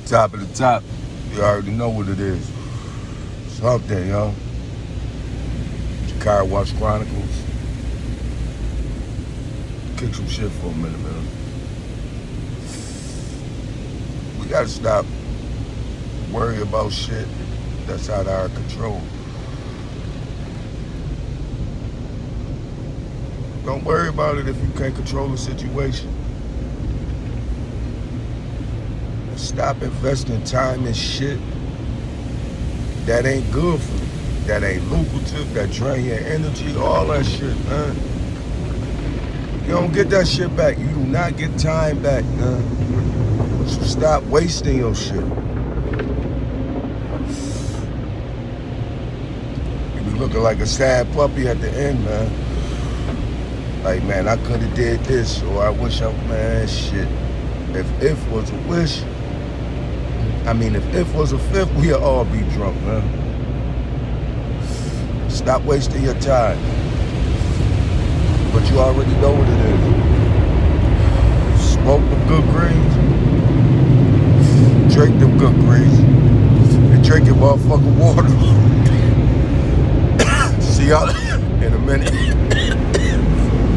Top of the top. You already know what it is. Something, yo. Wash Chronicles. Kick some shit for a minute, man. We gotta stop worrying about shit that's out of our control. Don't worry about it if you can't control the situation. Stop investing time in shit that ain't good for you, that ain't lucrative, that drain your energy, all that shit, man. You don't get that shit back. You do not get time back, man. So stop wasting your shit. You be looking like a sad puppy at the end, man. Like, man, I could have did this, or I wish man, shit. If was a wish, if was a fifth, we'd all be drunk, man. Stop wasting your time. But you already know what it is. Smoke them good greens. Drink them good greens. And drink your motherfucking water. See y'all in a minute.